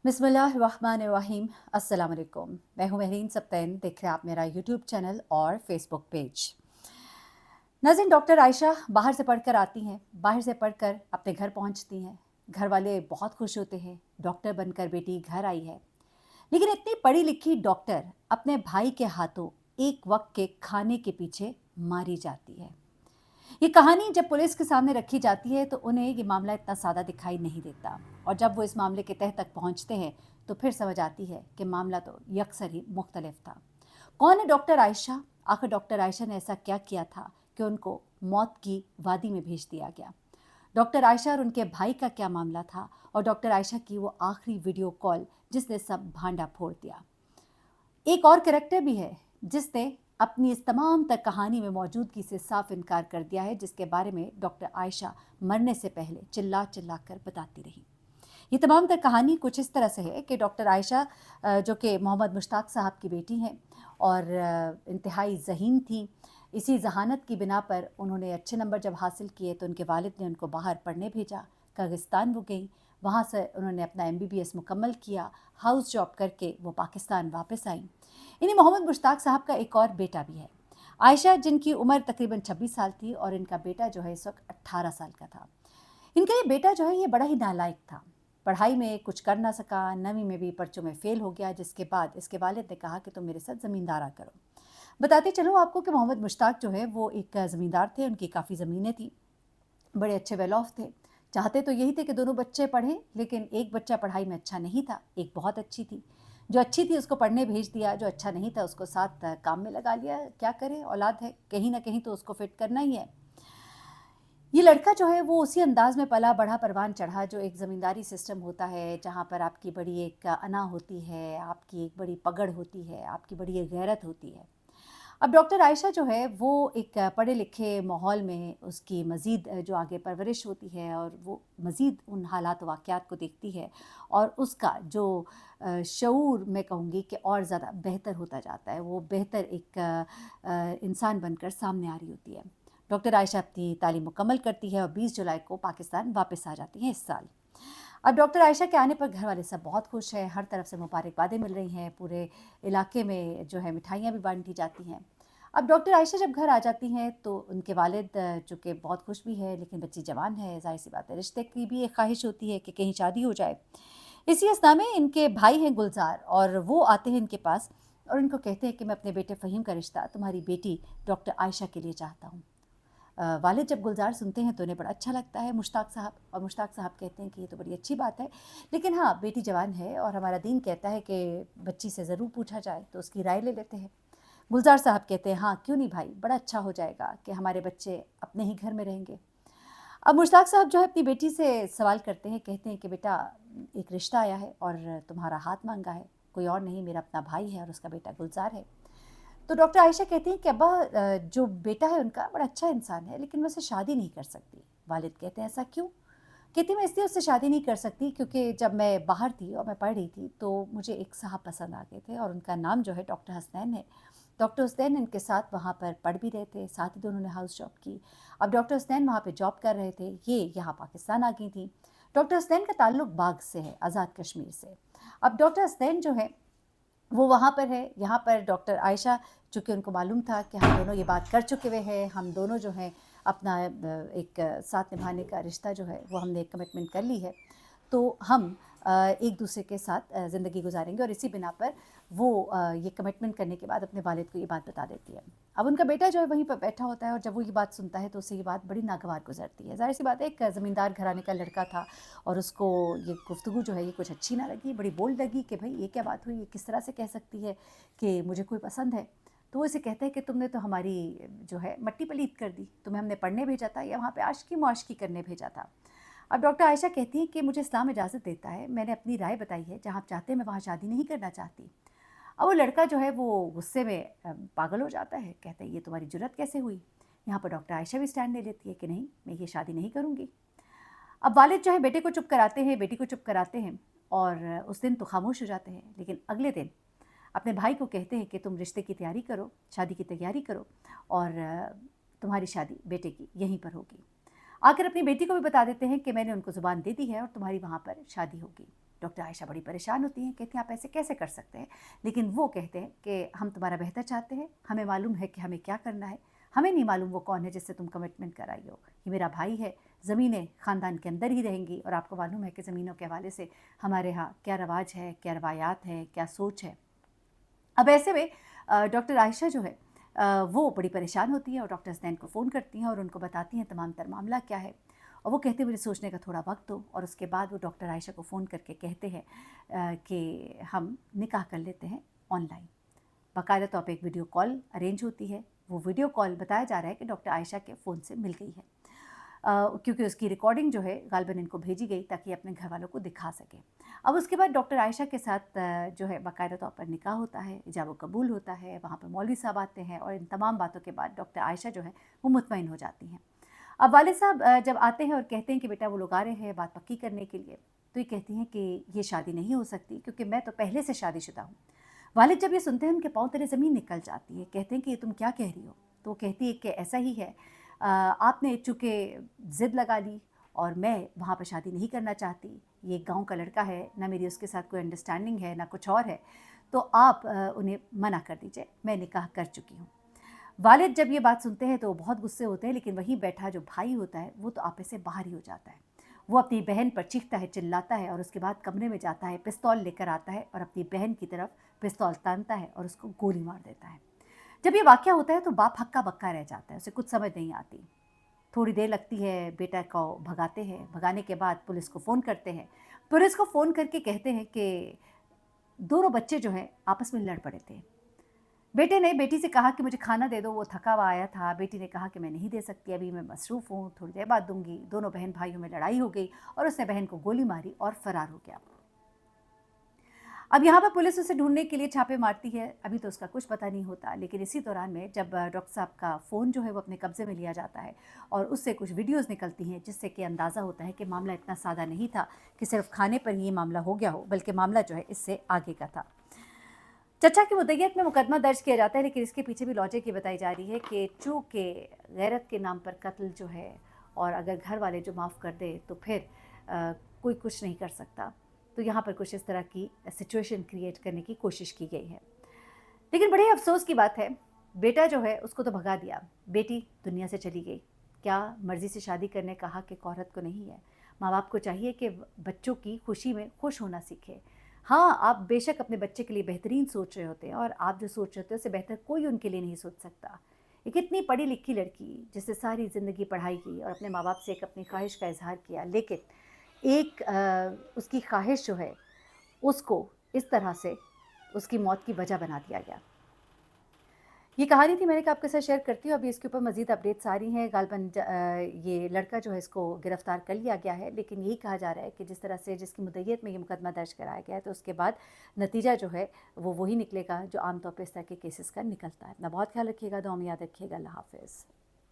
बिस्मिल्लाहिर्रहमानिर्रहीम। अस्सलाम वालेकुम। मैं हूं महरीन सब्तैन। देख रहे हैं आप मेरा यूट्यूब चैनल और फेसबुक पेज। नाज़रीन, डॉक्टर आयशा बाहर से पढ़कर आती हैं, बाहर से पढ़कर अपने घर पहुंचती हैं। घर वाले बहुत खुश होते हैं, डॉक्टर बनकर बेटी घर आई है। लेकिन इतनी पढ़ी लिखी डॉक्टर अपने भाई के हाथों एक वक्त के खाने के पीछे मारी जाती है। ये कहानी जब पुलिस के सामने रखी जाती है तो उन्हें ये मामला इतना सादा दिखाई नहीं देता, और जब वो इस मामले के तह तक पहुंचते हैं तो फिर समझ आती है कि मामला तो यकसर ही मुख्तलिफ था। कौन है डॉक्टर आयशा? आखिर डॉक्टर आयशा ने ऐसा क्या किया था कि उनको मौत की वादी में भेज दिया गया? डॉक्टर आयशा और उनके भाई का क्या मामला था, और डॉक्टर आयशा की वो आखिरी वीडियो कॉल जिसने सब भांडा फोड़ दिया। एक और कैरेक्टर भी है जिसने अपनी इस तमाम तक कहानी में मौजूदगी से साफ इनकार कर दिया है, जिसके बारे में डॉक्टर आयशा मरने से पहले चिल्ला चिल्ला कर बताती रही। ये तमाम तक कहानी कुछ इस तरह से है कि डॉक्टर आयशा जो कि मोहम्मद मुश्ताक साहब की बेटी हैं और इंतहाई ज़हीन थी। इसी जहानत की बिना पर उन्होंने अच्छे नंबर जब हासिल किए तो उनके वालिद ने उनको बाहर पढ़ने भेजा। कज़किस्तान वो गई, वहाँ से उन्होंने अपना MBBS मुकम्मल किया। हाउस जॉब करके वो पाकिस्तान वापस आई। इन्हीं मोहम्मद मुश्ताक साहब का एक और बेटा भी है, आयशा, जिनकी उम्र तकरीबन 26 साल थी, और इनका बेटा जो है इस वक्त 18 साल का था। इनका ये बेटा जो है ये बड़ा ही नालायक था, पढ़ाई में कुछ कर ना सका, 9वीं में भी पर्चों में फ़ेल हो गया, जिसके बाद इसके वालिद ने कहा कि तुम मेरे साथ ज़मींदारा करो। बताते चलो आपको कि मोहम्मद मुश्ताक जो है वो एक ज़मींदार थे, उनकी काफ़ी ज़मीनें थी, बड़े अच्छे वेल ऑफ थे। चाहते तो यही थे कि दोनों बच्चे पढ़ें, लेकिन एक बच्चा पढ़ाई में अच्छा नहीं था, एक बहुत अच्छी थी। जो अच्छी थी उसको पढ़ने भेज दिया, जो अच्छा नहीं था उसको साथ काम में लगा लिया। क्या करें, औलाद है, कहीं ना कहीं तो उसको फिट करना ही है। ये लड़का जो है वो उसी अंदाज में पला बढ़ा, परवान चढ़ा, जो एक ज़मींदारी सिस्टम होता है, जहाँ पर आपकी बड़ी एक अना होती है, आपकी एक बड़ी पकड़ होती है, आपकी बड़ी एक गैरत होती है। अब डॉक्टर आयशा जो है वो एक पढ़े लिखे माहौल में उसकी मज़ीद जो आगे परवरिश होती है, और वो मज़ीद उन हालात वाक़यात को देखती है, और उसका जो शऊर, मैं कहूँगी कि और ज़्यादा बेहतर होता जाता है। वो बेहतर एक इंसान बनकर सामने आ रही होती है। डॉक्टर आयशा अपनी तालीम मुकम्मल करती है और 20 जुलाई को पाकिस्तान वापस आ जाती हैं इस साल। अब डॉक्टर आयशा के आने पर घर वाले सब बहुत खुश हैं, हर तरफ से मुबारकबादें मिल रही हैं, पूरे इलाके में जो है मिठाइयाँ भी बांटी जाती हैं। अब डॉक्टर आयशा जब घर आ जाती हैं तो उनके वालिद चूँकि बहुत खुश भी है, लेकिन बच्ची जवान है, ज़ाहिर-सी बात है, रिश्ते की भी एक ख्वाहिश होती है कि कहीं शादी हो जाए। इसी अवस्था में इनके भाई हैं गुलज़ार, और वो आते हैं इनके पास और इनको कहते हैं कि मैं अपने बेटे फ़हीम का रिश्ता तुम्हारी बेटी डॉक्टर आयशा के लिए चाहता हूँ। वालिद जब गुलज़ार सुनते हैं तो उन्हें बड़ा अच्छा लगता है, मुश्ताक साहब, और मुश्ताक साहब कहते हैं कि ये तो बड़ी अच्छी बात है, लेकिन हाँ, बेटी जवान है और हमारा दीन कहता है कि बच्ची से ज़रूर पूछा जाए, तो उसकी राय ले लेते हैं। गुलज़ार साहब कहते हैं, हाँ क्यों नहीं भाई, बड़ा अच्छा हो जाएगा कि हमारे बच्चे अपने ही घर में रहेंगे। अब मुश्ताक साहब जो है अपनी बेटी से सवाल करते हैं, कहते हैं कि बेटा, एक रिश्ता आया है और तुम्हारा हाथ मांगा है, कोई और नहीं, मेरा अपना भाई है और उसका बेटा गुलज़ार है। तो डॉक्टर आयशा कहती हैं कि अब्बा, जो बेटा है उनका बड़ा अच्छा इंसान है, लेकिन मैं उससे शादी नहीं कर सकती। वालिद कहते हैं, ऐसा क्यों? कहती, मैं इसलिए उससे शादी नहीं कर सकती क्योंकि जब मैं बाहर थी और मैं पढ़ रही थी तो मुझे एक साहब पसंद आ गए थे, और उनका नाम जो है डॉक्टर हसनैन है। डॉक्टर हुसैन इनके साथ वहाँ पर पढ़ भी रहे थे, साथ ही दोनों ने हाउस जॉब की। अब डॉक्टर हुसैन वहाँ पे जॉब कर रहे थे, ये यहाँ पाकिस्तान आ गई थी। डॉक्टर हुसैन का ताल्लुक बाग से है, आज़ाद कश्मीर से। अब डॉक्टर हुसैन जो है वो वहाँ पर है, यहाँ पर डॉक्टर आयशा, चूँकि उनको मालूम था कि हम दोनों ये बात कर चुके हुए हैं, हम दोनों जो हैं अपना एक साथ निभाने का रिश्ता जो है वो हमने एक कमिटमेंट कर ली है, तो हम एक दूसरे के साथ ज़िंदगी गुजारेंगे, और इसी बिना पर वो ये कमिटमेंट करने के बाद अपने वालिद को ये बात बता देती है। अब उनका बेटा जो है वहीं पर बैठा होता है, और जब वो ये बात सुनता है तो उसे ये बात बड़ी नागवार गुजरती है। ज़ाहिर सी बात है, एक ज़मींदार घराने का लड़का था, और उसको ये गुफ्तगू जो है ये कुछ अच्छी ना लगी, बड़ी बोल्ड लगी कि भाई ये क्या बात हुई, ये किस तरह से कह सकती है कि मुझे कोई पसंद है। तो वो इसे कहता है कि तुमने तो हमारी जो है मट्टी पलीत कर दी, तुम्हें हमने पढ़ने भेजा था या वहाँ पे आशिकी मुआशिकी करने भेजा था। अब डॉक्टर आयशा कहती हैं कि मुझे इस्लाम इजाज़त देता है, मैंने अपनी राय बताई है, जहाँ आप चाहते हैं मैं वहाँ शादी नहीं करना चाहती। अब वो लड़का जो है वो गुस्से में पागल हो जाता है, कहता है ये तुम्हारी जुर्रत कैसे हुई? यहाँ पर डॉक्टर आयशा भी स्टैंड ले लेती है कि नहीं, मैं ये शादी नहीं करूँगी। अब वालिद जो है बेटे को चुप कराते हैं, बेटी को चुप कराते हैं, और उस दिन तो खामोश हो जाते हैं, लेकिन अगले दिन अपने भाई को कहते हैं कि तुम रिश्ते की तैयारी करो, शादी की तैयारी करो, और तुम्हारी शादी बेटे की यहीं पर होगी। आकर अपनी बेटी को भी बता देते हैं कि मैंने उनको ज़ुबान दे दी है और तुम्हारी वहाँ पर शादी होगी। डॉक्टर आयशा बड़ी परेशान होती हैं, कहती हैं आप ऐसे कैसे कर सकते हैं, लेकिन वो कहते हैं कि हम तुम्हारा बेहतर चाहते हैं, हमें मालूम है कि हमें क्या करना है, हमें नहीं मालूम वो कौन है जिससे तुम कमिटमेंट कराई हो, ये मेरा भाई है, ज़मीनें ख़ानदान के अंदर ही रहेंगी और आपको मालूम है कि ज़मीनों के हवाले से हमारे यहाँ क्या रवाज है, क्या रवायात है, क्या सोच है। अब ऐसे में डॉक्टर आयशा जो है वो बड़ी परेशान होती हैं और डॉक्टर हसनैन को फ़ोन करती हैं और उनको बताती हैं तमाम तर मामला क्या है, और वो कहते हैं मुझे सोचने का थोड़ा वक्त दो, और उसके बाद वो डॉक्टर आयशा को फ़ोन करके कहते हैं कि हम निकाह कर लेते हैं ऑनलाइन। बाकायदा तौर पे एक वीडियो कॉल अरेंज होती है, वो वीडियो कॉल बताया जा रहा है कि डॉक्टर आयशा के फ़ोन से मिल गई है, क्योंकि उसकी रिकॉर्डिंग जो है गालिबन इनको भेजी गई ताकि अपने घर वालों को दिखा सके। अब उसके बाद डॉक्टर आयशा के साथ जो है बाकायदा तौर पर निकाह होता है, इजाब व कबूल होता है, वहाँ पर मौलवी साहब आते हैं और इन तमाम बातों के बाद डॉक्टर आयशा जो है वो मुतमईन हो जाती हैं। अब वालिद साहब जब आते हैं और कहते हैं कि बेटा वो लोग आ रहे हैं बात पक्की करने के लिए, तो ये कहती हैं कि ये शादी नहीं हो सकती क्योंकि मैं तो पहले से शादीशुदा हूँ। वालिद जब ये सुनते हैं उनके पाँव तले ज़मीन निकल जाती है, कहते हैं कि ये तुम क्या कह रही हो? तो वो कहती है कि ऐसा ही है, आपने चूँकि ज़िद लगा ली और मैं वहाँ पर शादी नहीं करना चाहती, ये गाँव का लड़का है, ना मेरी उसके साथ कोई अंडरस्टैंडिंग है, ना कुछ और है, तो आप उन्हें मना कर दीजिए, मैं निकाह कर चुकी हूँ। वालिद जब ये बात सुनते हैं तो बहुत गुस्से होते हैं, लेकिन वहीं बैठा जो भाई होता है वो तो आपे से बाहर ही हो जाता है। वो अपनी बहन पर चीखता है, चिल्लाता है और उसके बाद कमरे में जाता है, पिस्तौल लेकर आता है और अपनी बहन की तरफ पिस्तौल तानता है और उसको गोली मार देता है। जब ये वाक़या होता है तो बाप हक्का बक्का रह जाता है, उसे कुछ समझ नहीं आती। थोड़ी देर लगती है, बेटा को भगाते हैं, भगाने के बाद पुलिस को फ़ोन करते हैं। पुलिस को फ़ोन करके कहते हैं कि दोनों बच्चे जो हैं आपस में लड़ पड़े थे। बेटे ने बेटी से कहा कि मुझे खाना दे दो, वो थका हुआ आया था। बेटी ने कहा कि मैं नहीं दे सकती, अभी मैं मसरूफ़ हूँ, थोड़ी देर बाद दूँगी। दोनों बहन भाइयों में लड़ाई हो गई और उसने बहन को गोली मारी और फ़रार हो गया। अब यहाँ पर पुलिस उसे ढूँढने के लिए छापे मारती है, अभी तो उसका कुछ पता नहीं होता, लेकिन इसी दौरान में जब डॉक्टर साहब का फ़ोन जो है वो अपने कब्ज़े में लिया जाता है और उससे कुछ वीडियोज़ निकलती हैं, जिससे कि अंदाज़ा होता है कि मामला इतना सादा नहीं था कि सिर्फ़ खाने पर ही ये मामला हो गया हो, बल्कि मामला जो है इससे आगे का था। चचा की मुद्दईयत में मुकदमा दर्ज किया जाता है, लेकिन इसके पीछे भी लॉजिक ये बताई जा रही है कि चूँकि गैरत के नाम पर कत्ल जो है, और अगर घर वाले जो माफ़ कर दे तो फिर कोई कुछ नहीं कर सकता। तो यहाँ पर कुछ इस तरह की सिचुएशन क्रिएट करने की कोशिश की गई है। लेकिन बड़े अफ़सोस की बात है, बेटा जो है उसको तो भगा दिया, बेटी दुनिया से चली गई। क्या मर्ज़ी से शादी करने का हक़ एक औरत को नहीं है? माँ-बाप को चाहिए कि बच्चों की खुशी में खुश होना सीखें। हाँ, आप बेशक अपने बच्चे के लिए बेहतरीन सोच रहे होते हैं और आप जो सोच रहे होते हैं उससे बेहतर कोई उनके लिए नहीं सोच सकता। एक इतनी पढ़ी-लिखी लड़की जिसने सारी ज़िंदगी पढ़ाई की और अपने माँ-बाप से एक अपनी ख़्वाहिश का इज़हार किया, लेकिन एक उसकी ख़्वाहिश जो है उसको इस तरह से उसकी मौत की वजह बना दिया गया। ये कहानी थी, मैंने कहा आपके साथ शेयर करती हूँ। अभी इसके ऊपर मज़ीद अपडेट्स आ रही हैं। गालिबन ये लड़का जो है इसको गिरफ़्तार कर लिया गया है, लेकिन यही कहा जा रहा है कि जिस तरह से जिसकी मुद्दईयत में ये मुकदमा दर्ज कराया गया है, तो उसके बाद नतीजा जो है वो वही निकलेगा जो आम तौर पे इस तरह के केसेस का निकलता है। अपना बहुत ख्याल रखिएगा, दुआ में याद रखिएगा। अल्लाह हाफ़िज़।